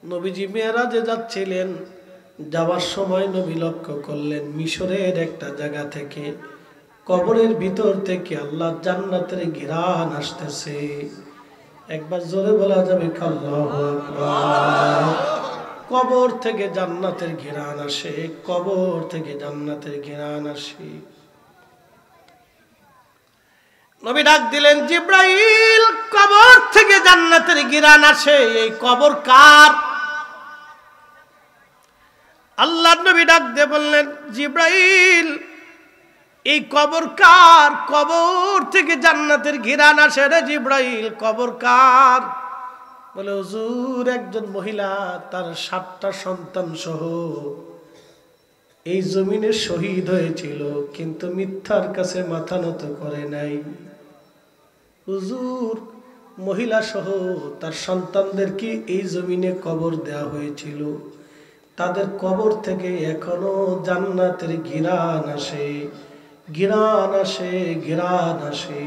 নবীজি মেরাজে যাচ্ছিলেন, যাওয়ার সময় নবী লক্ষ্য করলেন মিশরের একটা জায়গা থেকে, কবরের ভিতর থেকে আল্লাহ জান্নাতের ঘিরান আসতেছে। একবার জোরে বলা যাবে আল্লাহু আকবার। কবর থেকে জান্নাতের ঘিরান আসে, কবর থেকে জান্নাতের ঘিরান আসে। নবী ডাক দিলেন, জিব্রাইল, কবর থেকে জান্নাতের ঘিরান আসে, এই কবর কার? আল্লাহর নবী ডাক দিয়ে বললেন, জিব্রাইল, এই কবর কার? কবর থেকে জান্নাতের ঘিরান আসে রে জিব্রাইল, কবর কার? বলে, হুজুর, একজন মহিলা তার 7টা সন্তান সহ এই জমিনে শহীদ হয়েছিল, কিন্তু মিথ্যার কাছে মাথা নত করে নাই। হুজুর, মহিলা সহ তার সন্তানদেরকে এই জমিনে কবর দেওয়া হয়েছিল, তাদের কবর থেকে এখনো জান্নাতের ঘিরান আসে, ঘিরান আসে, ঘিরান আসে।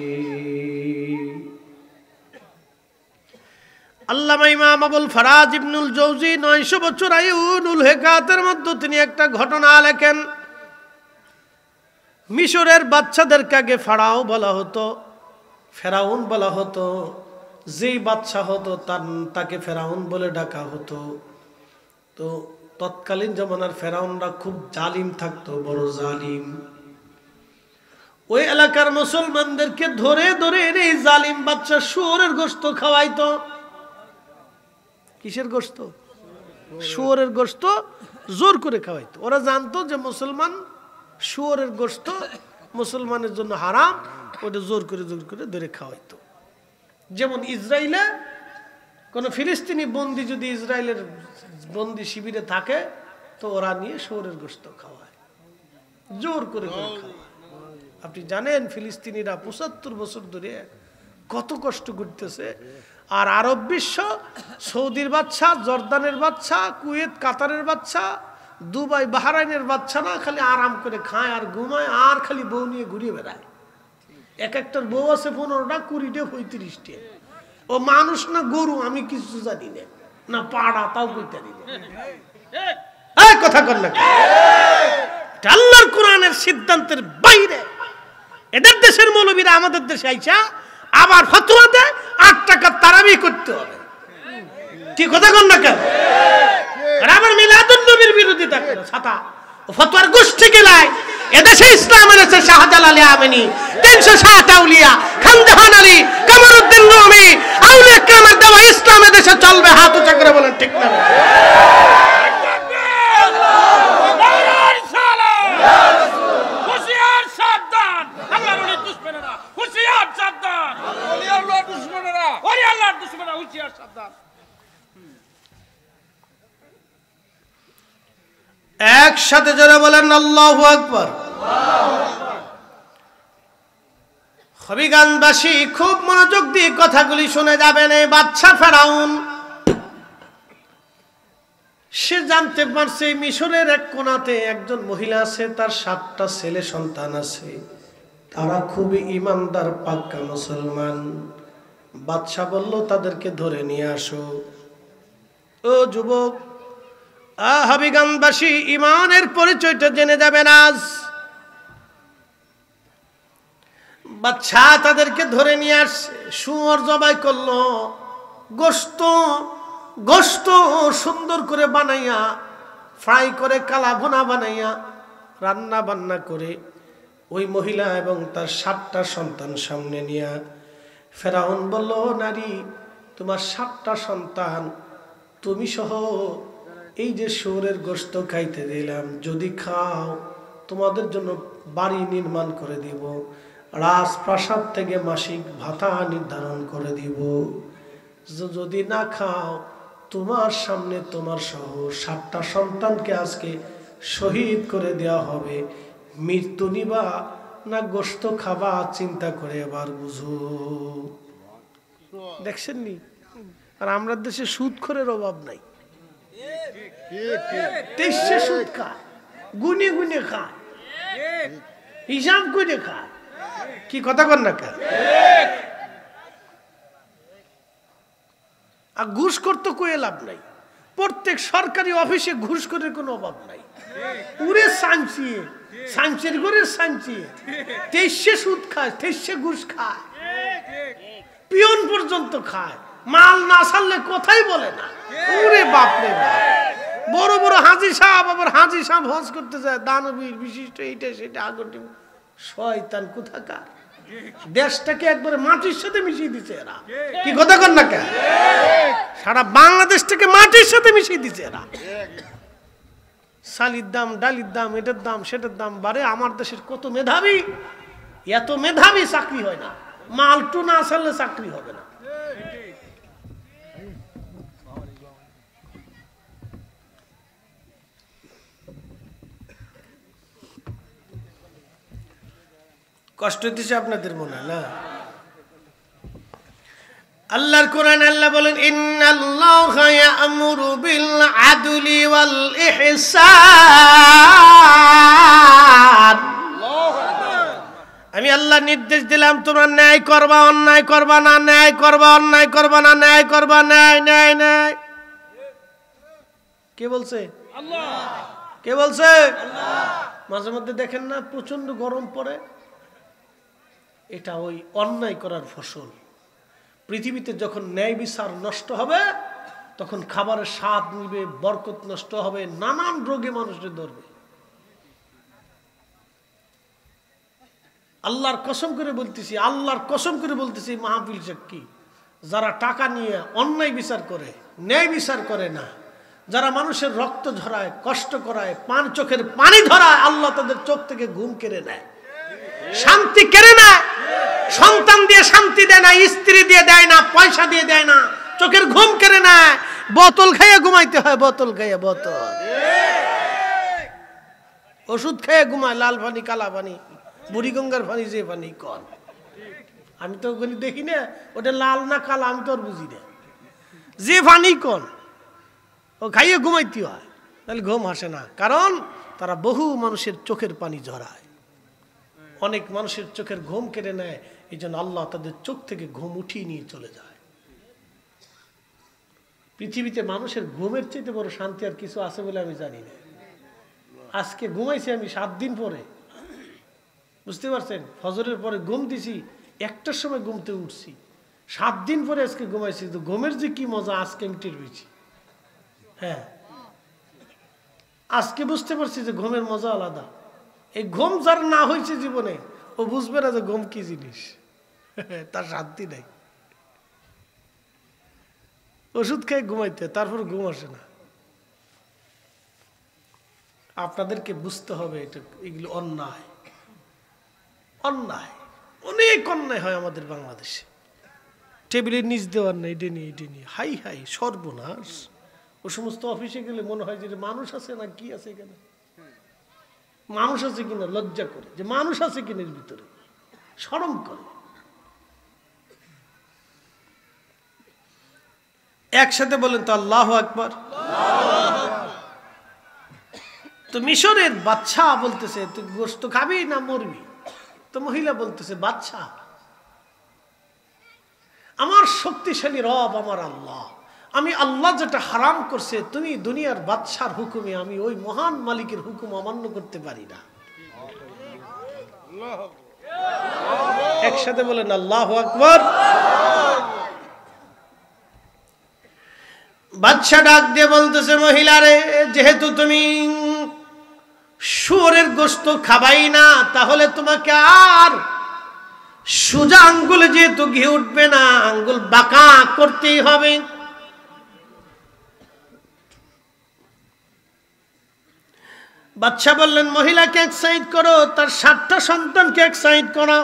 আল্লামা ইমাম আবুল ফারাজ ইবনুল জৌজি 900 বছর আয়ুনুল হেকাতের মধ্যে তিনি একটা ঘটনা লেখেন। মিশরের বাচ্চাদেরকে আগে ফারাও বলা হতো, ফেরাউন বলা হতো। যেই বাচ্চা হতো তাকে ফেরাউন বলে ডাকা হতো। তো তৎকালীন জমানার ফেরাউনরা খুব জালিম থাকতো, বড় জালিম। ওই এলাকার মুসলমানদেরকে ধরে ধরে এনে জালিম বাচ্চা শুয়োরের গোশত খাওয়াইতো। কিসের গোশত? শুয়োরের গোশত জোর করে খাওয়াইতো। ওরা জানতো যে মুসলমান, শুয়োরের গোশত মুসলমানের জন্য হারাম, ওটা জোর করে ধরে খাওয়াইতো। যেমন ইসরায়েলে কোন ফিলিস্তিনি বন্দী যদি ইসরায়েলের বন্দী শিবিরে থাকে, তো ওরা নিয়ে শুয়োরের গোশত খাওয়ায়, জোর করে খাওয়ায়। আপনি জানেন ফিলিস্তিনিরা 75 বছর ধরে কত কষ্ট করতেছে। আর আরব বিশ্ব, সৌদির বাচ্চা, জর্দানের বাচ্চা, কুয়েত কাতারের বাচ্চা, দুবাই বাহরাইনের বাচ্চা না, খালি আরাম করে খায় আর ঘুমায় আর খালি বউ নিয়ে ঘুরিয়ে বেড়ায়। এক একটার বউ আছে 15টা, 20টা, 35টা। ও মানুষ না গরু আমি কিছু জানি না, না পাড়া তাও কইতে জানি না। কথা কর না, আল্লাহর কোরআনের সিদ্ধান্তের বাইরে। এদের দেশের মৌলবীরা আমাদের দেশে আইসা আবার ফতোয়া দেয় 8 টাকা তারাবি করতে হবে। কি কথা কর না কেন? আবার মিলাদুন নবীর বিরোধিতা করে ছাতা ফতোয়ার গোষ্ঠী গেলায়। এদেশে ইসলাম এনেছে শাহজালাল আলী আমিনী, 360 আউলিয়া, খানজাহান আলী, কামারউদ্দিন রুমি, আউলিয়া কেরামের দেওয়া ইসলাম এদেশে চলবে। হাত উঁচা করে বলেন ঠিক না? একসাথে যারা বলেন আল্লাহু আকবার। হবিগঞ্জবাসী খুব মনোযোগ দিয়ে কথাগুলি শুনে যাবেন। এই বাদশা ফেরাউন সে জানতে পারছে মিশরের এক কোণাতে একজন মহিলা আছে, তার 7টা ছেলে সন্তান আছে, তারা খুবই ইমানদার পাক্কা মুসলমান। বাদশা বলল তাদেরকে ধরে নিয়ে আসো। ও যুবক, হবিগঞ্জবাসী ইমানের পরিচয়টা জেনে যাবেন আজ। বাদশা তাদেরকে ধরে নিয়ে আসছে, শুয়োর জবাই করলো, গোশত সুন্দর করে বানাইয়া, ফ্রাই করে কালা ভুনা বানাইয়া রান্না বান্না করে ওই মহিলা এবং তার 7টা সন্তান সামনে নিয়ে ফেরাউন বলল, নারী, তোমার 7টা সন্তান, তুমি সহ এই যে শুয়োরের গোশত খাইতে দিলাম, যদি খাও তোমাদের জন্য বাড়ি নির্মাণ করে দিব, রাজপ্রাসাদ থেকে মাসিক ভাতা নির্ধারণ করে দিব। যদি না খাও, তোমার সামনে তোমার সহ 7টা সন্তানকে আজকে শহীদ করে দেওয়া হবে। মৃত্যু নিবা না গোশত খাবা, চিন্তা করে এবার বুঝো। দেখছেন নি? আর আমরা দেশে সুদখোরের অভাব নাই। তেইশে সুদ খায়, গুনে গুনে খায়, হিসাব করে খায়। কি কথা কর না কেন? আর ঘুষ করতে কয়ে লাভ নাই। প্রত্যেক সরকারি অফিসে ঘুষ করে কোনো অভাব নাই। পুরে সাঞ্চিয়ে সাঞ্চের করে সাঞ্চিয়ে 2300 সুদ খায়, 2300 ঘুষ খায়, পিয়ন পর্যন্ত খায়, মাল না ছাড়লে কথাই বলে না। ওরে বাপরে বাপ, বড় বড় হাজী সাহেব, আবার হাজী সাহেব হজ করতে যায়, দানবীর বিশিষ্ট এইটা সেটা আগটি, শয়তান কোথাকার। দেশটাকে একবারে মাটির সাথে মিশিয়ে দিচ্ছে এরা, কি কথা কর না কেন? সারা বাংলাদেশটাকে মাটির সাথে মিশিয়ে দিচ্ছে এরা। চালির দাম, ডালির দাম, এটার দাম, সেটার দাম বাড়ে। আমার দেশের কত মেধাবী, এত মেধাবী চাকরি হয় না, মালটু না ছাড়লে চাকরি হবে না। কষ্ট হইতেছে আপনাদের মনে হয় না? আল্লাহর কোরআন আল্লাহ বলেন, ইন্নাল্লাহা ইয়া'মুরু বিল আদলি ওয়াল ইহসান। আমি আল্লাহ নির্দেশ দিলাম তোমরা ন্যায় করবা, অন্যায় করবা না, ন্যায় করবা, অন্যায় করবা না, ন্যায় করবা, ন্যায় ন্যায় ন্যায়। কে বলছে? আল্লাহ। কে বলছে? আল্লাহ। মাঝে মধ্যে দেখেন না প্রচন্ড গরম পড়ে, এটা ওই অন্যায় করার ফসল। পৃথিবীতে যখন ন্যায় বিচার নষ্ট হবে তখন খাবারের স্বাদ নিবে, বরকত নষ্ট হবে, নানান রোগে মানুষের ধরবে। আল্লাহর কসম করে বলতেছি, আল্লাহর কসম করে বলতেছি, মাহফিল সাক্ষী, যারা টাকা নিয়ে অন্যায় বিচার করে, ন্যায় বিচার করে না, যারা মানুষের রক্ত ঝরায়, কষ্ট করায়, পান চোখের পানি ধরায়, আল্লাহ তাদের চোখ থেকে ঘুম কেড়ে নেয়, শান্তি কেড়ে নেয়। সন্তান দিয়ে শান্তি দেয় না, স্ত্রী দিয়ে দেয় না, পয়সা দিয়ে দেয় না, চোখের ঘুম কেড়ে নেয়। বোতল খাইয়ে ঘুমাইতে হয়, বোতল খাইয়ে, বোতল ওষুধ খেয়ে ঘুমায়, লাল পানি, কালা পানি, বুড়িগঙ্গার পানি, যে পানি কন, আমি তো ওগুলি দেখি না, ওটা লাল না কালা আমি তো আর বুঝি না, যে পানি কন ও খাইয়ে ঘুমাইতে হয়, তাহলে ঘুম আসে না। কারণ তারা বহু মানুষের চোখের পানি ঝরায়, অনেক মানুষের চোখের ঘুম কেড়ে নেয়। এই জন্য আল্লাহ তাদের চোখ থেকে ঘুম উঠিয়ে নিয়ে চলে যায়। পৃথিবীতে মানুষের ঘুমের চাইতে বড় শান্তি আর কিছু আছে বলে আমি জানি না। আজকে ঘুমাইছি আমি 7 দিন পরে, বুঝতে পারছেন? ফজরের পরে ঘুম দিছি, 1টার সময় ঘুমতে উঠছি, 7 দিন পরে আজকে ঘুমাইছি। তো ঘুমের যে কি মজা আজকে আমি টের পেয়েছি। হ্যাঁ, আজকে বুঝতে পারছি যে ঘুমের মজা আলাদা। এই ঘুম যার না হয়েছে জীবনে, ও বুঝবে না যে ঘুম কি জিনিস, তার শান্তি নাই। ওষুধ খেয়ে ঘুমাইতে, তারপর ঘুম আসে না। আপনাদেরকে বুঝতে হবে এটা, এগুলো অন্যায়, অন্যায়, অনেক অন্যায় হয় আমাদের বাংলাদেশে। টেবিলের নিচ দেওয়ার নেই, এটা নিয়ে এটা নিয়ে, হাই হাই সর্বনাশ। ও সমস্ত অফিসে গেলে মনে হয় যে মানুষ আছে না কি আছে এখানে, মানুষ আছে কিনা লজ্জা করে, যে মানুষ আছে কিনা এর ভিতরে, শরম করে। একসাথে বলেন তো আল্লাহু আকবার। তো মিশরের বাদশা বলতেছে, তুই গোশত খাবি না মরবি? তো মহিলা বলতেছে, বাদশা, আমার শক্তিশালী রব আমার আল্লাহ, আমি আল্লাহ যেটা হারাম করছে, তুমি দুনিয়ার বাদশার হুকুমে আমি ওই মহান মালিকের হুকুম অমান্য করতে পারি না। একসাথে বলেন আল্লাহু আকবার। বাদশা ডাক দিয়ে বলতেছে, মহিলারে, যেহেতু তুমি শুয়োরের গোশত খাবাই না, তাহলে তোমাকে আর সোজা আঙ্গুলে যেহেতু ঘি উঠবে না, আঙ্গুল বাঁকা করতেই হবে। বাদশা বললেন, মহিলাকে এক্সাইট করো, তার 7টা সন্তানকে এক্সাইট করো,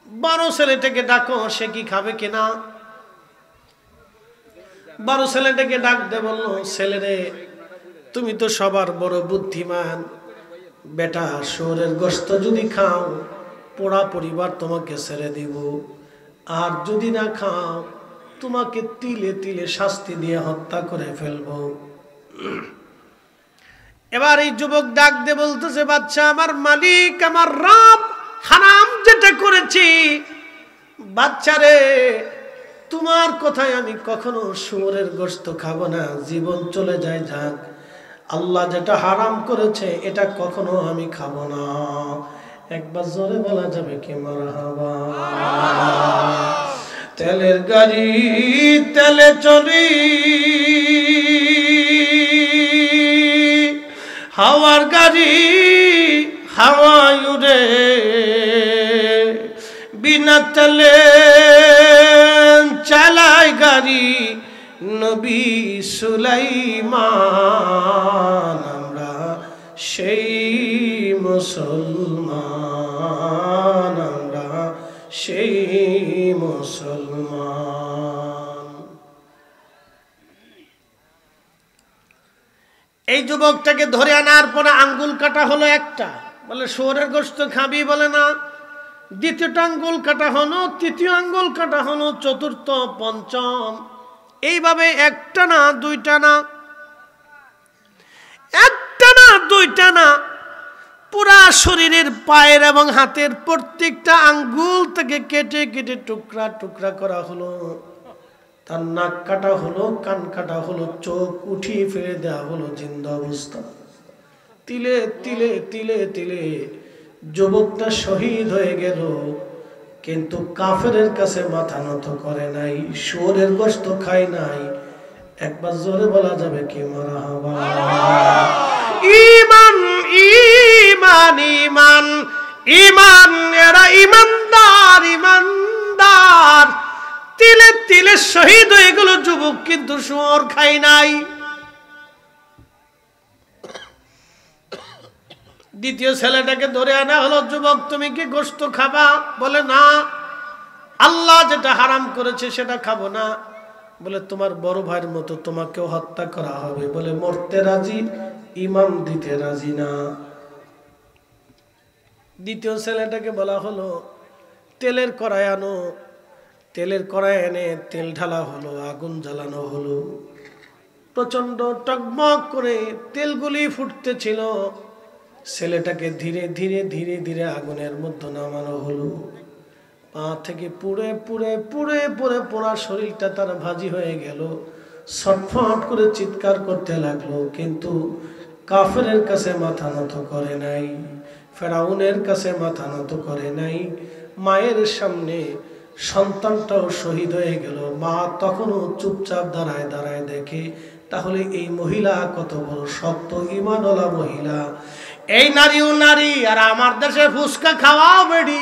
বড় ছেলেটাকে ডাকো, সে কি খাবে কিনা। বড় ছেলেটাকে ডাক দে, বললো, ছেলেরে, তুমি তো সবার বড় বুদ্ধিমান বেটা, শুয়োরের গোশত যদি খাও পোড়া পরিবার তোমাকে ছেড়ে দিব, আর যদি না খাও তোমাকে তিলে তিলে শাস্তি দিয়ে হত্যা করে ফেলবো। এবার এই যুবক ডাক দিয়ে বলতেছে, বাদশা, আমার মালিক, আমার রব হারাম যেটা করেছি, বাচ্চারে তোমার কথায় আমি কখনো শুয়োরের গোশত খাবো না, জীবন চলে যায় যাক, আল্লাহ যেটা হারাম করেছে এটা কখনো আমি খাবো না। একবার জোরে বলা যাবে কি মারহাবা? তেলের গাড়ি তেলে চলি, হাওয়ার গাড়ি হাওয়ায় উড়ে, বিনা তেলে চালায় গাড়ি নবী সুলাইমান। আমরা সেই মুসলমান, আমরা সেই মুসলমান। এই যুবকটাকে ধরে আনার পরে আঙ্গুল কাটা হলো একটা, বলে শুয়োরের গোশত খাবি, বলে না। দ্বিতীয়টা আঙ্গুল কাটা হলো, তৃতীয় আঙ্গুল কাটা হলো, চতুর্থ, পঞ্চম, এইভাবে একটা না দুইটা না, একটা না দুইটা না, পুরা শরীরের পায়ের এবং হাতের প্রত্যেকটা আঙ্গুল থেকে কেটে কেটে টুকরা টুকরা করা হলো। তার নাক কাটা হলো, কান কাটা হলো, চোখ উঠিয়ে ফেলে দেওয়া হলো জিন্দা অবস্থা। তিলে তিলে তিলে তিলে যুবকটা শহীদ হয়ে গেল, কিন্তু কাফেরের কাছে মাথা নত করে নাই, শুয়োরের গোশত খায় নাই। একবার জোরে বলা যাবে কি মারহাবা? ঈমান ঈমান ঈমান ঈমান, এরা ঈমানদার ঈমানদার। তিলে তিলে শহীদ হয়ে গেল যুবক, কিন্তু শুয়োর খায় নাই। দ্বিতীয় ছেলেটাকে ধরে আনা হলো, যুবক তুমি কি গোশত খাবা? বলে না, আল্লাহ যেটা হারাম করেছে সেটা খাবো না। বলে তোমার বড় ভাইয়ের মতো তোমাকেও হত্যা করা হবে। বলে মরতে রাজি, ইমাম দিতে রাজি না। দ্বিতীয় ছেলেটাকে বলা হলো তেলের কড়াই আনো, তেলের কড়াই এনে তেল ঢালা হলো, আগুন জ্বালানো হলো, প্রচন্ড টকমক করে তেলগুলি ফুটতেছিল। ছেলেটাকে ধীরে ধীরে ধীরে ধীরে আগুনের মধ্যে নামানো হলো। পা থেকে পুড়ে পুড়ে পুড়ে পুড়ে পোড়া শরীরটা তার ভাজি হয়ে গেল। ছটফট করে চিৎকার করতে লাগলো, কিন্তু কাফেরের কাছে মাথা নত করে নাই, ফেরাউনের কাছে মাথা নত করে নাই। মায়ের সামনে সন্তানটাও শহীদ হয়ে গেল, মা তখনও চুপচাপ দাঁড়ায় দাঁড়ায় দেখে। তাহলে এই মহিলা কত বড় শক্ত ঈমানওয়ালা মহিলা। এই নারীও নারী, আর আমার দেশে ফুচকা খাওয়াও বেডি।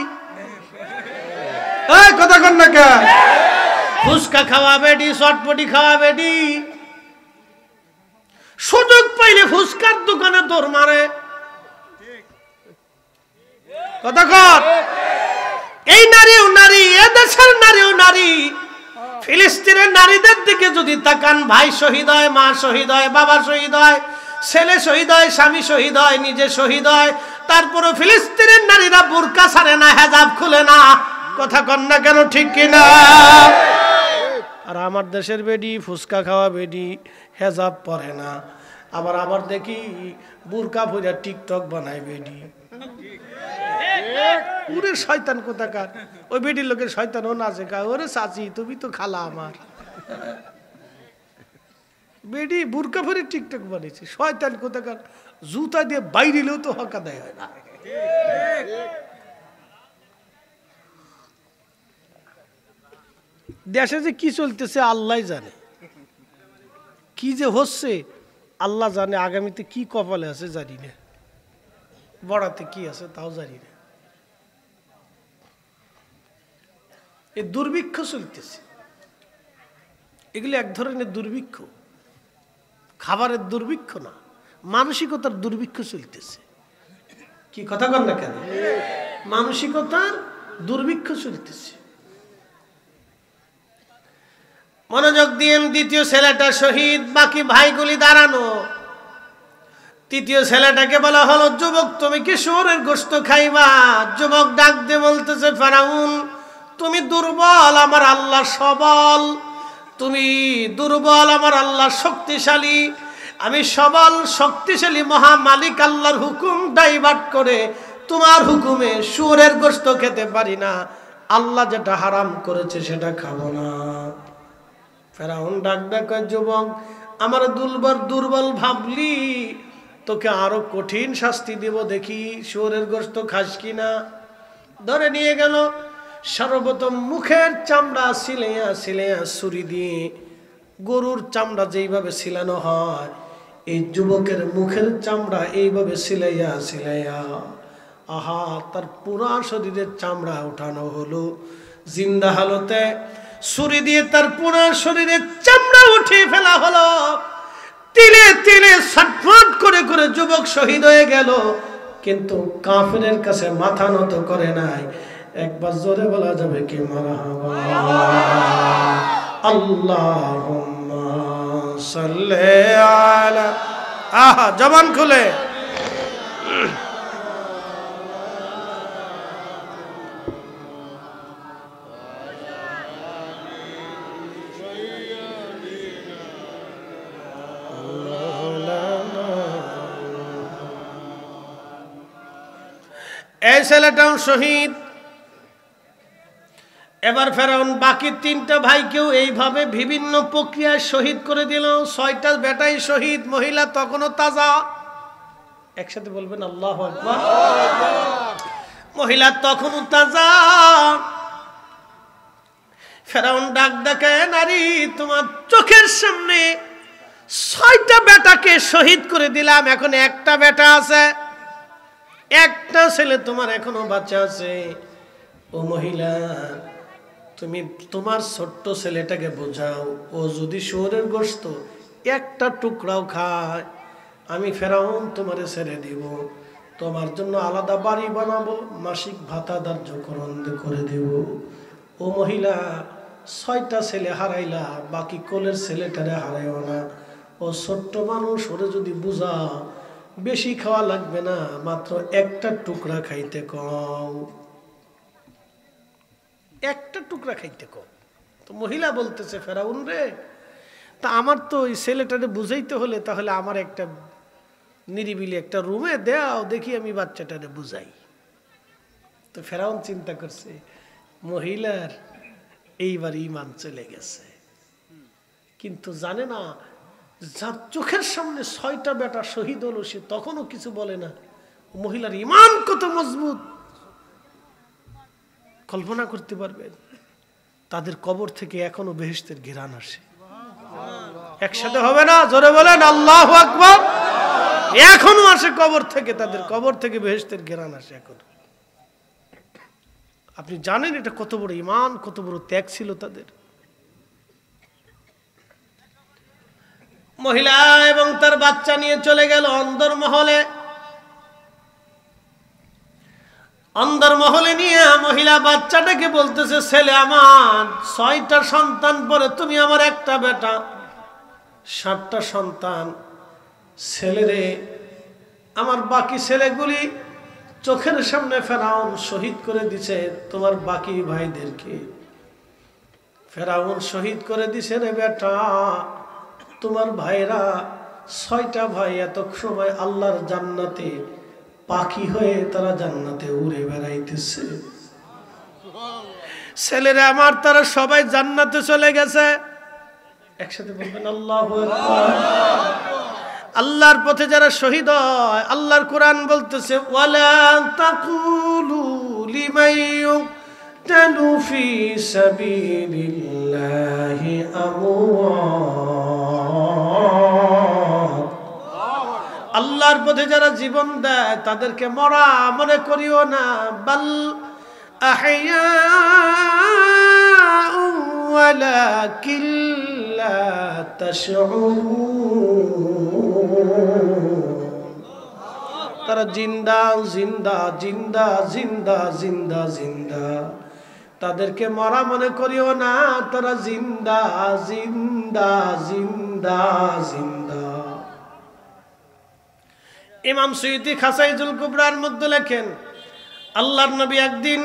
কথা কন না কে? ফুচকা খাওয়া বেডি, চটপটি খাওয়া বেডি, সুযোগ পাইলে ফুচকার দোকানে দৌড় মারে। কথা কন? এই নারীও নারী, এ দেশের নারীও নারী। ফিলিস্তিনের নারীদের দিকে যদি তাকান, ভাই শহীদ হয়, মা শহীদ হয়, বাবা শহীদ হয়, ছেলে শহীদ হয়, স্বামী শহীদ হয়, নিজে শহীদ হয়, তারপরও ফিলিস্তিনের নারীরা বুরকা ছাড়ে না, হেজাব খুলে না। কথা কন না কেন? ঠিক কিনা? আর আমার দেশের বেডি ফুচকা খাওয়া বেডি হেজাব পরে না, আবার আবার দেখি বুরকা পরে টিকটক বানায় বেডি। ওরে শয়তান কোথাকার, ওই বেডির লোকের শয়তান ও নাচে কা, ওরে চাচি তুমি তো খালা আমার। বেডি বুরকা পরে টিকটক বানিয়েছে, শয়তান কোথাকার। জুতা দিয়ে বাইরেও তো হকা দেয় হয় না। দেশে যে কি চলতেছে আল্লাহ জানে, কি যে হচ্ছে আল্লাহ জানে। আগামীতে কি কপালে আছে জানি না, বড়াতে কি আছে তাও জানি না। এই দুর্ভিক্ষ চলতেছে, এগুলি এক ধরনের দুর্ভিক্ষ, খাবারের দুর্ভিক্ষ না, মানসিকতার দুর্ভিক্ষ চলতেছে। কি কথা কন না কেন? মানসিকতার দুর্ভিক্ষ চলতেছে। মনোযোগ দিয়ে, দ্বিতীয় ছেলেটা শহীদ, বাকি ভাইগুলি দাঁড়ানো। তৃতীয় ছেলেটাকে বলা হলো, যুবক তুমি কি শুয়োরের গোশত খাইবা? যুবক ডাক দিয়ে বলতেছে, ফেরাউন তুমি দুর্বল, আমার আল্লাহ সবল। তুমি দুর্বল, আমার আল্লাহ শক্তিশালী। আমি সবল শক্তিশালী মহা মালিক আল্লাহর হুকুম ডাইভার্ট করে তোমার হুকুমে শুয়োরের গোশত খেতে পারি না। আল্লাহ যেটা হারাম করেছে সেটা খাবো না। ফেরাউন ডাক ডাক, যুবক আমার দুর্বল ভাবলি, তোকে আরো কঠিন শাস্তি দেব, দেখি শুয়োরের গোশত খাস কিনা। ধরে নিয়ে গেল, সর্বপ্রথম মুখের চামড়া সিলাইয়া সিলাইয়া ছুরি দিয়ে, গরুর চামড়া যেইভাবে সিলানো হয় এই যুবকের মুখের চামড়া এইভাবে সিলাইয়া সিলাইয়া, আহা, তার পুরা শরীরের চামড়া উঠানো হলো। জিন্দা হালতে ছুরি দিয়ে তার পুরা শরীরের চামড়া উঠিয়ে ফেলা হলো। তিলে তিলে ছটফট করে করে যুবক শহীদ হয়ে গেল, কিন্তু কাফেরের কাছে মাথা নত করে নাই। একবার জোরে বলা যাবে কি মারহাবা? আল্লাহুম্মা সাল্লি আলা, আহা, জবান খুলে। এই ছেলেটাও শহীদ। এবার ফেরাউন বাকি 3টা ভাইকেও এইভাবে বিভিন্ন প্রক্রিয়ায় শহীদ করে দিল। 6টা বেটাই শহীদ, মহিলা তখনও তাজা। একসাথে বলবেন আল্লাহু আকবার। মহিলা তখনও তাজা। ফেরাউন ডাক ডাকে, নারী, তোমার চোখের সামনে 6টা বেটাকে শহীদ করে দিলাম, এখন একটা বেটা আছে, একটা ছেলে তোমার এখনো বাচ্চা আছে। ও মহিলা, তুমি তোমার ছোট্ট ছেলেটাকে বোঝাও, ও যদি শুয়োরের গোশত একটা টুকরাও খায়, আমি ফেরাউন তোমারে ছেড়ে দিব, তোমার জন্য আলাদা বাড়ি বানাবো, মাসিক ভাতা ধার্য করে দেব। ও মহিলা, 6টা ছেলে হারাইলা, বাকি কোলের ছেলেটারে হারাইও না। ও ছোট্ট মানুষ, ওরে যদি বুঝাও, বেশি খাওয়া লাগবে না, মাত্র একটা টুকরা খাইতে কও, একটা টুকরা খাইতে কও। তো মহিলা বলতেছে, ফেরাউন রে, তা আমার তো ওই ছেলেটারে বুঝাইতে হলে তাহলে আমার একটা নিরিবিলি একটা রুমে দেও, দেখি আমি বাচ্চাটারে বুঝাই। তো ফেরাউন চিন্তা করছে, মহিলার এইবার ঈমান চলে গেছে, কিন্তু জানে না যার চোখের সামনে 6টা বেটা শহীদ হলো সে তখনও কিছু বলে না। মহিলার ঈমান কত মজবুত কল্পনা করতে পারবেন? তাদের কবর থেকে এখনো বেহেশতের ঘ্রাণ আসে। একসাথে হবে না? জোরে বলেন আল্লাহু আকবার। এখনো আসে কবর থেকে, তাদের কবর থেকে বেহেশতের ঘ্রাণ আসে এখনো। আপনি জানেন এটা কত বড় ঈমান, কত বড় ত্যাগ ছিল তাদের। মহিলা এবং তার বাচ্চা নিয়ে চলে গেল অন্দরমহলে। অন্দরমহলে নিয়ে মহিলা বাচ্চাটাকে বলতেছে, ছেলে আমার 6টা সন্তান পরে তুমি আমার একটা বেটা, 7টা সন্তান। ছেলেরে, আমার বাকি ছেলেগুলি চোখের সামনে ফেরাউন শহীদ করে দিছে, তোমার বাকি ভাইদেরকে ফেরাউন শহীদ করে দিছে রে বেটা। তোমার ভাইরা 6টা ভাই এত সময় আল্লাহর জান্নাতে পাখি হয়ে তারা জান্নাতে উড়ে বেড়াইতেছে। ছেলেরা আমার, তারা সবাই জান্নাতে চলে গেছে। একসাথে বলবেন আল্লাহু আকবার। আল্লাহর পথে যারা শহীদ হয়, আল্লাহর কোরআন বলতেছে, ওয়ালা তাকুলু লিমান ইউকতালু ফি সাবিলিল্লাহি আমওয়াত। আল্লাহর পথে যারা জীবন দেয় তাদেরকে মরা মনে করিও না, বাল আহইয়াউ ওয়ালাকিন লা তাশউরুন। তারা জিন্দা জিন্দা জিন্দা জিন্দা জিন্দা জিন্দা, তাদেরকে মরা মনে করিও না, তারা জিন্দা জিন্দা জিন্দা জিন্দা। ইমাম সুয়ুতি খাসাইজুল কুবরার মধ্যে লেখেন, আল্লাহর নবী একদিন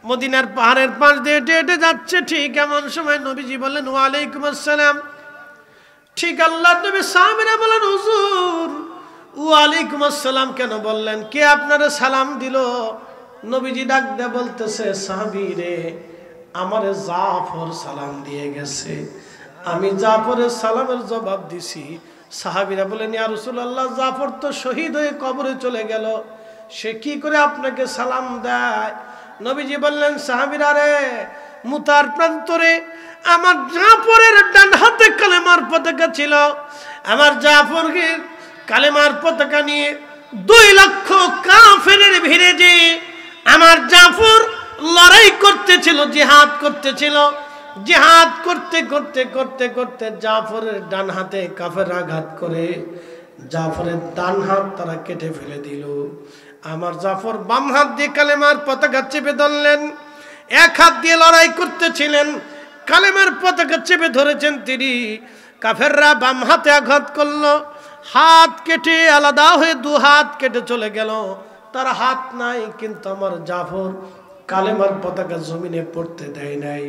মদিনার পাহাড়ের পাশ দিয়ে হেঁটে হেঁটে যাচ্ছে, ঠিক এমন সময় নবীজি বললেন, ওয়ালাইকুম আসসালাম। ঠিক আল্লাহর নবী সাহাবীরা বলেন, হুজুর ওয়ালাইকুম আসসালাম কেন বললেন? কে আপনারে সালাম দিল? নবীজি ডাক দিয়ে বলতেছে, সাহাবী রে, আমারে জাফর সালাম দিয়ে গেছে, আমি জাফরের সালামের জবাব দিছি। সাহাবীরা বলেন, ইয়া রাসূলুল্লাহ, জাফর তো শহীদ হয়ে কবরে চলে গেল, সে কি করে আপনাকে সালাম দেয়? নবীজি বললেন, সাহাবীরা রে, মুতার প্রান্তরে আমার জাফরের ডান হাতে কালেমার পতাকা ছিল। আমার জাফরকে কালেমার পতাকা নিয়ে 2 লক্ষ কাফেরের ভিড়ে যে আমার জাফর লড়াই করতেছিল, জিহাদ করতেছিল। জিহাদ করতে করতে করতে করতে জাফরের ডান হাতে কাফের আঘাত করে জাফরের ডান হাত তারা কেটে ফেলে দিল। আমার জাফর বাম হাত দিয়ে কালেমার পতাকা চেপে ধরলেন। এক হাত দিয়ে লড়াই করতেছিলেন, কালেমার পতাকা চেপে ধরেছেন তিনি। কাফেররা বাম হাতে আঘাত করলো, হাত কেটে আলাদা হয়ে 2 হাত কেটে চলে গেল। তার হাত নাই, কিন্তু আমার জাফর কালেমার পতাকা জমিনে পড়তে দেয় নাই।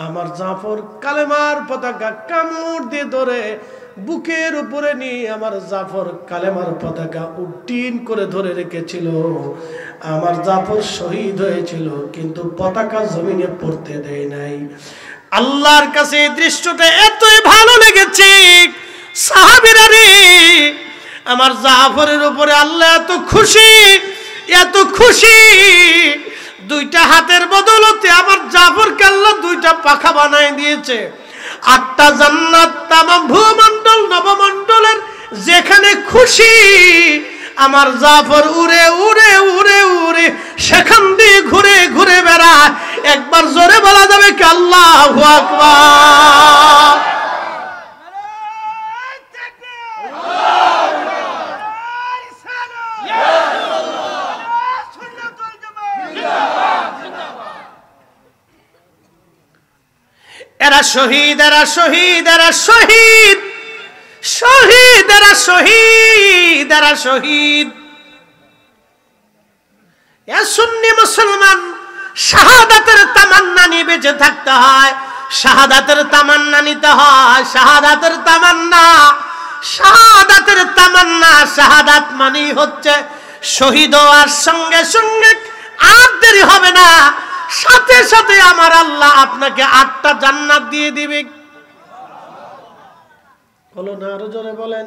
আমার জাফর কালেমার পতাকা কামড় দিয়ে ধরে বুকের উপরে নিয়ে আমার জাফর কালেমার পতাকা উড্ডীন করে ধরে রেখেছিল। আমার জাফর শহীদ হয়েছিল, কিন্তু পতাকা জমিনে পড়তে দেয় নাই। আল্লাহর কাছে এই দৃশ্যটা এতই ভালো লেগেছে, সাহাবীরা রে, আমার জাফরের উপরে আল্লাহ এত খুশি, এত খুশি। 2টা হাতের বদলতে আমার জাফরকে আল্লাহ 2টা পাখা বানায় দিয়েছে। 8টা জান্নাত, তামাম ভূমণ্ডল নবমণ্ডলের যেখানে খুশি আমার জাফর উড়ে উড়ে উড়ে উড়ে সেখান দিয়ে ঘুরে ঘুরে বেড়ায়। একবার জোরে বলা যাবে কি আল্লাহু আকবার? এরা শহীদ, এরা শহীদ, এরা শহীদ, শহীদ, এরা শহীদ, এরা শহীদ। এ সুন্নি মুসলমান, শাহাদাতের তামান্না নিয়ে বেঁচে থাকতে হয়, শাহাদাতের তামান্না নিতে হয়, শাহাদাতের তামান্না, শাহাদাতের তামান্না। শাহাদাত মানেই হচ্ছে শহীদ হওয়ার সঙ্গে সঙ্গে আর দেরি হবে না, সাথে সাথে আমার আল্লাহ আপনাকে 8টা জান্নাত দিয়ে দিবে। বলো না, আরো জোরে বলেন,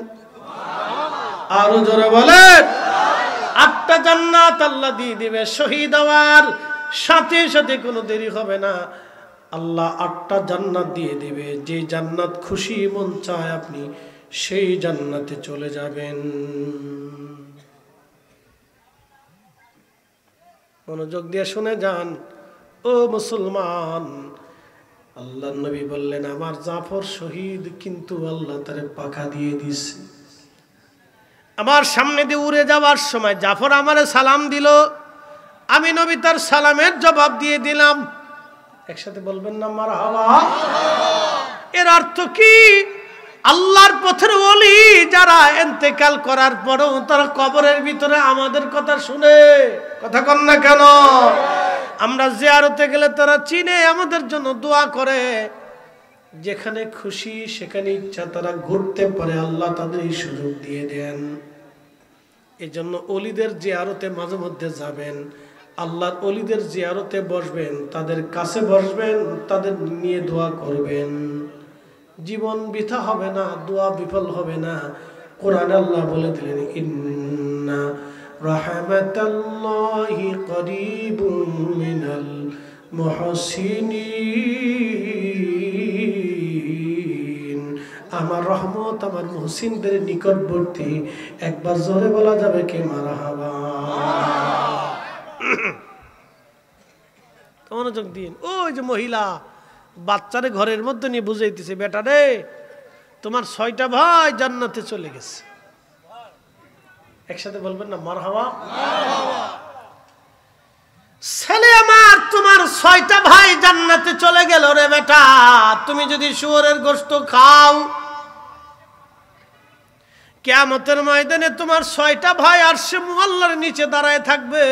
আরো জোরে বলেন। 8টা জান্নাত আল্লাহ দিয়ে দিবে। শহীদ হওয়ার সাথে সাথে কোনো দেরি হবে না, আল্লাহ 8টা জান্নাত দিয়ে দিবে। যে জান্নাত খুশি মন চায় আপনি সেই জান্নাতে চলে যাবেন। মনোযোগ দিয়ে শুনে যান ও মুসলমান। আল্লাহর নবী বললেন, আমার জাফর শহীদ, কিন্তু আল্লাহ তারে পাখা দিয়ে দিছে। আমার সামনে দিয়ে উড়ে যাওয়ার সময় জাফর আমারে সালাম দিল, আমি নবী তার সালামের জবাব দিয়ে দিলাম। একসাথে বলবেন না মারহাবা? এর অর্থ কি? আল্লাহর পথের ওলি যারা ইন্তেকাল করার পরেও তারা কবরের ভিতরে আমাদের কথা শুনে, কথা কন না কেন? আমরা জিয়ারতে গেলে তারা চিনে, আমাদের জন্য দোয়া করে। যেখানে খুশি সেখানে ইচ্ছা তারা ঘুরতে পারে, আল্লাহ তাদের এই সুযোগ দিয়ে দেন। এই জন্য অলিদের জিয়ারতে মাঝে মধ্যে যাবেন, আল্লাহর অলিদের জিয়ারতে বসবেন, তাদের কাছে বসবেন, তাদের নিয়ে দোয়া করবেন। জীবন বৃথা হবে না, দোয়া বিফল হবে না। কোরআনে আল্লাহ বলে দিলেন, ইন্না রাহমাতাল্লাহি করিবুম মিনাল মুহসিনিন। আমার রহমত আমার মুহসিনদের নিকটবর্তী। একবার জোরে বলা যাবে কি মারহাবা? মনোযোগ দিন। ওই যে মহিলা বাচ্চারে ঘরের মধ্যে নিয়ে বুঝাইতেছে, বেটা রে, তোমার 6টা ভাই জান্নাতে চলে গেছে। একসাথে বলবেন না মারহাবা? ছেলে আমার, তোমার 6টা ভাই জান্নাতে চলে গেল রে বেটা। তুমি যদি শুয়োরের গোশত খাও, কিয়ামতের ময়দানে তোমার 6টা ভাই আরশে মুআল্লার নিচে দাঁড়ায় থাকবে।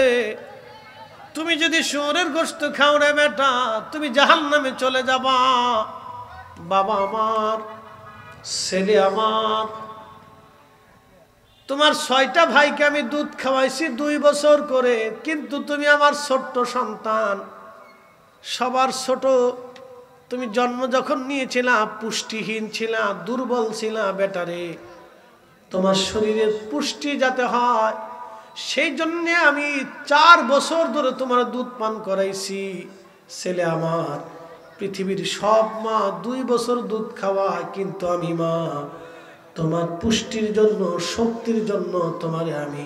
তুমি যদি শুয়োরের গোশত খাও রে বেটা, তুমি জাহান্নামে চলে যাবা। বাবা আমার, ছেলে আমার, তোমার 6টা ভাইকে আমি দুধ খাওয়াইছি 2 বছর করে, কিন্তু তুমি আমার ছোট্ট সন্তান, সবার ছোট, তুমি জন্ম যখন নিয়েছিলা পুষ্টিহীন ছিলা, দুর্বল ছিলা বেটারে, তোমার শরীরে পুষ্টি যাতে হয় সেই জন্য আমি 4 বছর ধরে তোমার দুধ পান করাইছি। ছেলে আমার, পৃথিবীর সব মা 2 বছর দুধ খাওয়ায়, কিন্তু আমি মা তোমার পুষ্টির জন্য, শক্তির জন্য তোমারে আমি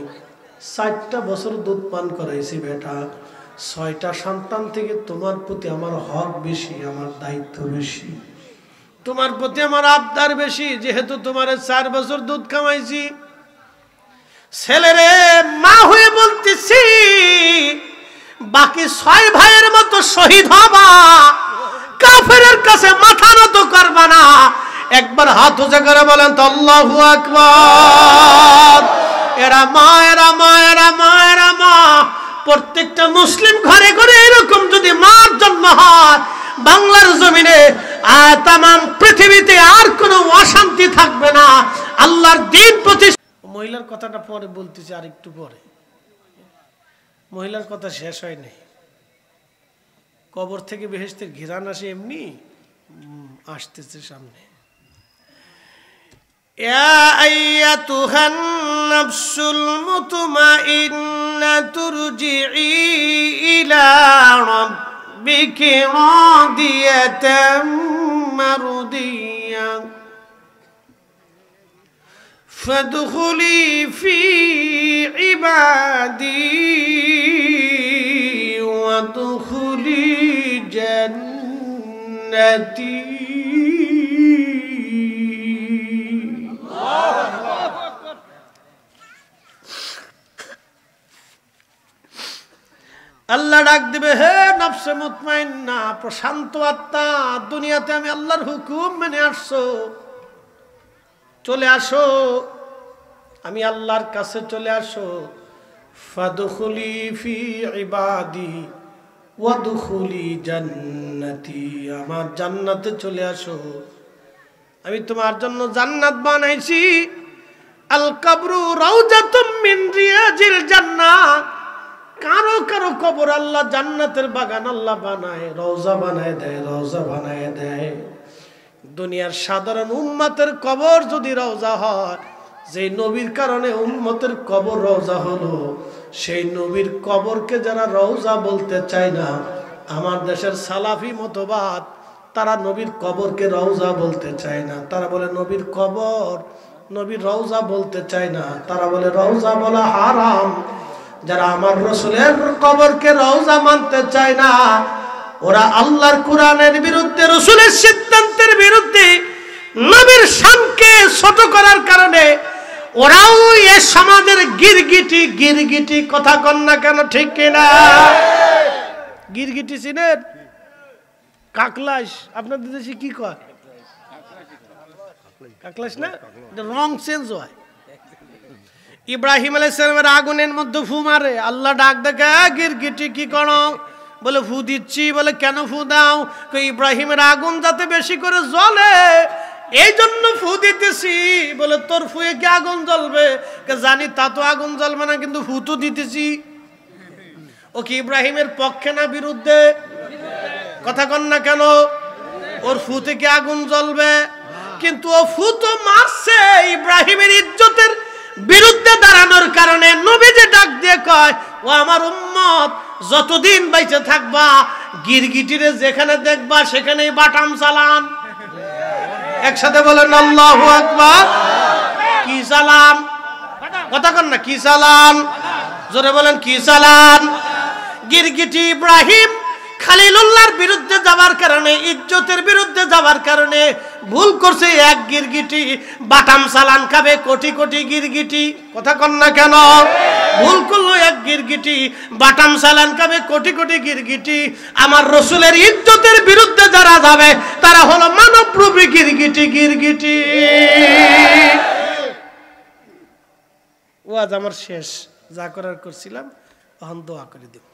4টা বছর দুধ পান করাইছি বেটা। 6টা সন্তান থেকে তোমার প্রতি আমার হক বেশি, আমার দায়িত্ব বেশি, তোমার প্রতি আমার আবদার বেশি, যেহেতু তোমার 4 বছর দুধ খাওয়াইছি। ছেলেরে, মা হয়ে বলতেছি, বাকি 6 ভাইয়ের মতো শহীদ হবা, কাফেরের কাছে মাথা নত করবা না। একবার হাত উঁচা করে বলেন তো আল্লাহু আকবার। এরা মা, এরা মা, এরা মা, এরা মা। প্রত্যেকটা মুসলিম ঘরে ঘরে এরকম যদি মার জন্ম হয়, বাংলার জমিনে তামাম পৃথিবীতে আর কোনো অশান্তি থাকবে না। আল্লাহর দ্বীন প্রতিষ্ঠা। মহিলার কথাটা পরে বলতেছি, আর একটু পরে। মহিলার কথা শেষ হয়নি। কবর থেকে বেহেশতের ঘিরান আসে, এমনি আসতেছে সামনে। ইয়া আইয়াতুহান নাফসুল মুতমাইন্না তুরজিই ইলা রাব্বিকি রাদিয়াতাম মারদিয়া ফাদখুলি ফি ইবাদি ওয়াদখুলি জান্নাতি। আল্লাহ ডাক দিবে, হে নফসে মুতমাইন্না, প্রশান্ত আত্মা, দুনিয়াতে আমি আল্লাহর হুকুম মেনে আসছো, চলে আসো, আমি আল্লাহর কাছে চলে আসো। ফাদখুলি ফি ইবাদি ওয়াদখুলি জান্নাতি, আমার জান্নাতে চলে আসো, আমি তোমার জন্য জান্নাত বানাইছি। আল কবরু রাউজাতুম মিন রিয়াজিল জান্নাহ, কারো কারো কবর আল্লাহ জান্নাতের বাগান আল্লাহ বানায়, রওজা বানায় দেয়, রওজা বানায় দেয়। দুনিয়ার সাধারণ উম্মতের কবর যদি রওজা হয়, যে নবীর কারণে উম্মতের কবর রওজা হলো, সেই নবীর কবরকে যারা রওজা বলতে চায় না, আমার দেশের সালাফি মতবাদ, তারা নবীর কবরকে রওজা বলতে চায় না। তারা বলে নবীর কবর, নবীর রওজা বলতে চায় না, তারা বলে রওজা বলা হারাম। যারা আমার রাসূলের কবরকে রওজা মানতে চায় না, ওরা আল্লাহর কোরআনের বিরুদ্ধে, রাসূলের সিদ্ধান্তের বিরুদ্ধে, নবীর শানকে ছোট করার কারণে ওরাও এই সমাজের গিরগিটি, গিরগিটি কথা কন না কেন, ঠিক কিনা? গিরগিটি চিনেন? কাকলাস, আপনাদের দেশে কি কয়? কাকলাস না, রং চেঞ্জ হয়। ইব্রাহিম আলাইহিস সালামের আগুনের মধ্যে ফু মারে, আল্লাহ ডাক দেখে, গিরগিটি কি করো? বলে ফু দিচ্ছি। বলে কেন ফু দাও? ইব্রাহিমের আগুন যাতে বেশি করে জ্বলে এই জন্য ফু দিতেছি। বলে তোর ফুয়ে কি আগুন জ্বলবে? জানি তা তো আগুন জ্বলবে না, কিন্তু ফু তো দিতেছি। ও কি ইব্রাহিমের পক্ষে না বিরুদ্ধে? কথা কন না কেন? ওর ফু থেকে আগুন জ্বলবে, কিন্তু ও ফু তো মারছে ইব্রাহিমের ইজ্জতের বিরুদ্ধে দাঁড়ানোর কারণে। নবী যে ডাক দিয়ে কয়, ও আমার উম্মত, যতদিন বাইচে থাকবা গিরগিটিরে যেখানে দেখবা সেখানেই বাটাম চালান। একসাথে বলেন আল্লাহু আকবার। কি চালান? কথা কন না, কি চালান? জোরে বলেন, কি চালান? গিরগিটি ইব্রাহিম খালিলুল্লাহর বিরুদ্ধে যাওয়ার কারণে, ইজ্জতের বিরুদ্ধে যাওয়ার কারণে ভুল করছে। এক গিরগিটি বাটাম চালান খাবে কোটি কোটি গিরগিটি। কথা কন না কেন? ভুল করলো এক গিরগিটি, বাটাম চালান খাবে কোটি কোটি গিরগিটি। আমার রাসূলের ইজ্জতের বিরুদ্ধে যারা যাবে তারা হলো মানবরূপী গিরগিটি, গিরগিটি। ওয়াজ আমার শেষ, যা করার করছিলাম, এখন দোয়া করে দেব।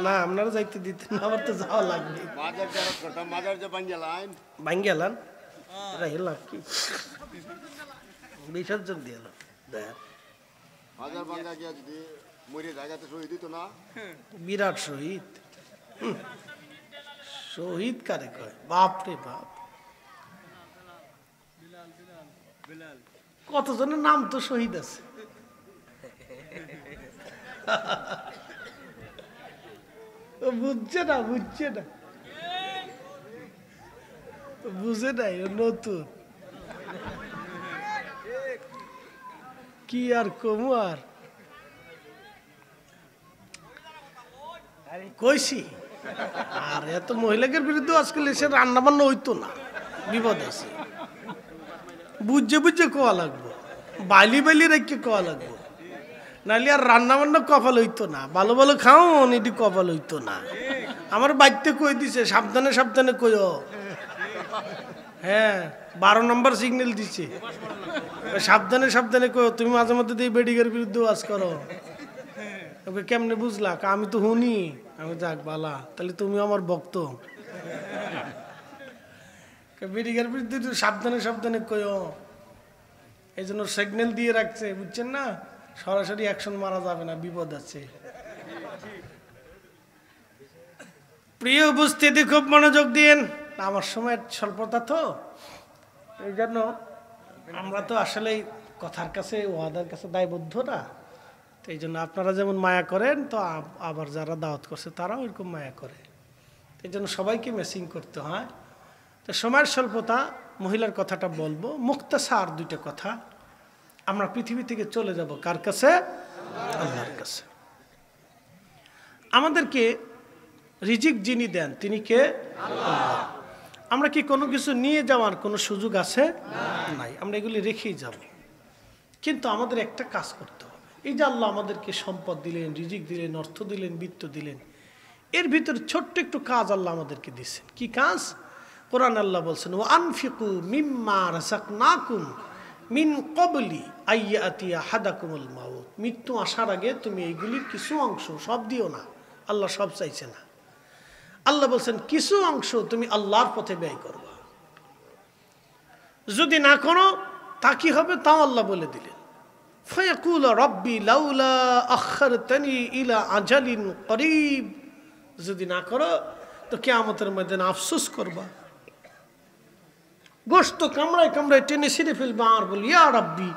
না আপনারা যাইতে দিতেন, আমার তো যাওয়া লাগবে। ভাঙ্গেলান কি বিসর্জন দিয়ে বিরাট শহীদ। শহীদ কারে কয়? বাপ রে বাপ, কতজনের নাম তো শহীদ আছে। বুঝছে না, বুঝছে না, বুঝে নাই, নতুন কি আর কমু আর কইছি। আর এত মহিলাদের বিরুদ্ধে আজকাল এসে রান্না বান্না হইতো না, বিপদ আছে। বুঝে বুঝে কোয়া লাগবো, বাইলি বাইলি রেখে কোয়া লাগবো, নাহলে আর রান্না বান্না কপাল হইতো না। ভালো ভালো খাও এটি কপাল হইতো না। আমার বাড়িতে কই দিছে সাবধানে সাবধানে কইও। হ্যাঁ, 12 নম্বর সিগন্যাল দিছে, সাবধানে সাবধানে কইও। তুমি মাঝে মধ্যে দিয়ে বেডিগের বিরুদ্ধে ওয়াজ করো। ওকে কেমনে বুঝলা? আমি তো শুনি। আমি যাক বালা, তাহলে তুমি আমার ভক্ত। বেডিগের বিরুদ্ধে সাবধানে সাবধানে কইও, এই জন্য সিগন্যাল দিয়ে রাখছে, বুঝছেন না? সরাসরি অ্যাকশন মারা যাবে না, বিপদ আছে। প্রিয় উপস্থিতি, খুব মনোযোগ দিন। আমার সময় স্বল্পতা তো, এই জন্য আমরা তো আসলে কথার কাছে ওয়াদার কাছে দায়বদ্ধ না। তো এই জন্য আপনারা যেমন মায়া করেন, তো আবার যারা দাওয়াত করছে তারাও এরকম মায়া করে। এই জন্য সবাইকে ম্যাচিং করতে হয়। তো সময়ের স্বল্পতা, মহিলার কথাটা বলবো, মুক্তাসার 2টা কথা। আমরা পৃথিবী থেকে চলে যাব কার কাছে? আল্লাহর কাছে। আমাদেরকে রিজিক যিনি দেন তিনি কে? আল্লাহ। আমরা কি কোনো কিছু নিয়ে যাওয়ার কোনো সুযোগ আছে? নাই, আমরা এগুলি রেখেই যাব। কিন্তু আমাদের একটা কাজ করতে হবে। এই যে আল্লাহ আমাদেরকে সম্পদ দিলেন, রিজিক দিলেন, অর্থ দিলেন, বিত্ত দিলেন, এর ভিতরে ছোট্ট একটু কাজ আল্লাহ আমাদেরকে দিয়েছেন। কি কাজ? কোরআন আল্লাহ বলছেন, ওয়া আনফিকু মিম্মা রাযাকনাকুম মিন ক্বাবলি আইয়াতিয়া হাদাকুমুল মাউত। মৃত্যু আসার আগে তুমি এইগুলির কিছু অংশ, সব দিও না, আল্লাহ সব চাইছে না। আল্লাহ বলছেন কিছু অংশ তুমি আল্লাহর পথে ব্যয় করবা। যদি না করো তা কি হবে তাও আল্লাহ বলে দিলেন, ফায়াকুল রব্বি লাউলা আখারতানি ইলা আজালিন করিব। যদি না করো তো কিয়ামতের ময়দানে আফসোস করবা, গোশত কামড়ায় কামড়ায় টেনে ছিঁড়ে ফেলবা, আর বলি ইয়া রব্বি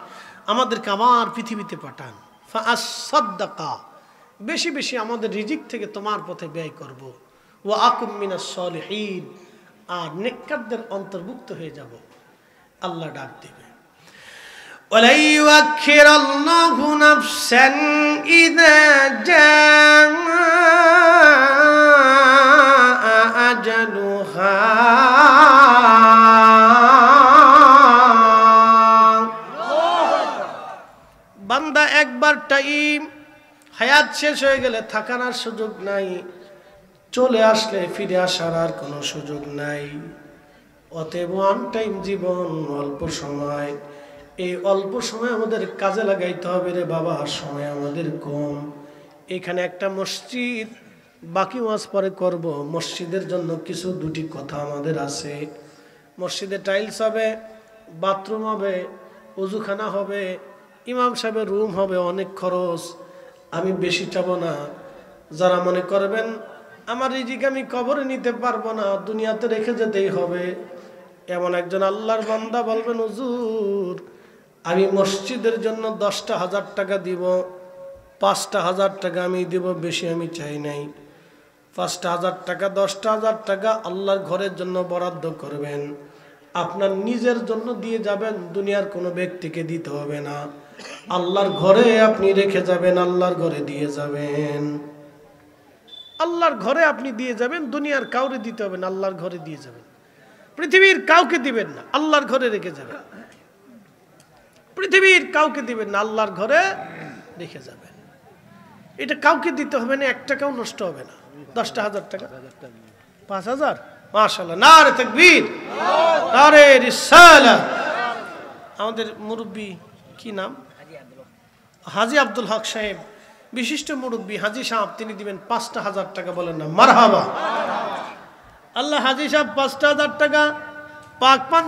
আমাদেরকে আবার পৃথিবীতে পাঠান, ফাআসাদ্দাকা বেশি বেশি আমাদের রিজিক থেকে তোমার পথে ব্যয় করব, ওয়া আকুম মিনাস সলিহিন আর নেককারদের অন্তর্ভুক্ত হয়ে যাব। আল্লাহ ডাক দিবে, ওয়ালা ইউআখিরাল্লাহু নাফসান ইযা জাআ আজালুহা। বান্দা একবার টাইম, হায়াত শেষ হয়ে গেলে থাকার আর সুযোগ নাই, চলে আসলে ফিরে আসার আর কোনো সুযোগ নাই। অতএব ওয়ান টাইম জীবন, অল্প সময়। এই অল্প সময় আমাদের কাজে লাগাইতে হবে রে বাবা, সময় আমাদের কম। এখানে একটা মসজিদ, বাকি ওয়াজ পরে করব। মসজিদের জন্য কিছু 2টি কথা আমাদের আছে। মসজিদে টাইলস হবে, বাথরুম হবে, ওযুখানা হবে, ইমাম সাহেবের রুম হবে, অনেক খরচ। আমি বেশি চাবো না। যারা মনে করবেন আমার রিজিক আমি কবরে নিতে পারবো না, দুনিয়াতে রেখে যেতেই হবে, এমন একজন আল্লাহর বান্দা বলবেন, হুজুর আমি মসজিদের জন্য 10টা হাজার টাকা দিব, 5টা হাজার টাকা আমি দিব, বেশি আমি চাই নাই। 5টা হাজার টাকা, 10টা হাজার টাকা আল্লাহর ঘরের জন্য বরাদ্দ করবেন, আপনার নিজের জন্য দিয়ে যাবেন, দুনিয়ার কোনো ব্যক্তিকে দিতে হবে না। আল্লাহর ঘরে আপনি রেখে যাবেন, আল্লাহর ঘরে দিয়ে যাবেন। আল্লাহর ঘরে আপনি দিয়ে যাবেন, দুনিয়ার কাউরে দিতে হবে না, আল্লাহর ঘরে দিয়ে যাবেন। পৃথিবীর কাউকে দিবেন না, আল্লাহর ঘরে রেখে যাবেন। পৃথিবীর কাউকে দিবেন না, আল্লাহর ঘরে রেখে যাবেন। এটা কাউকে দিতে হবে না, 1 টাকাও নষ্ট হবে না। 10টা হাজার টাকা, 5,000, মাশাআল্লাহ, নারে তাকবীর, নারে রিসালাত। আমাদের মুরব্বী কি নাম? হাজী আব্দুল হক সাহেব, বিশিষ্ট মুরব্বী হাজী সাহেব, তিনি দিবেন 5টা হাজার টাকা। বলেন না মারহাবা। আল্লাহ হাজী সাহেব 5টা হাজার টাকা পাক পান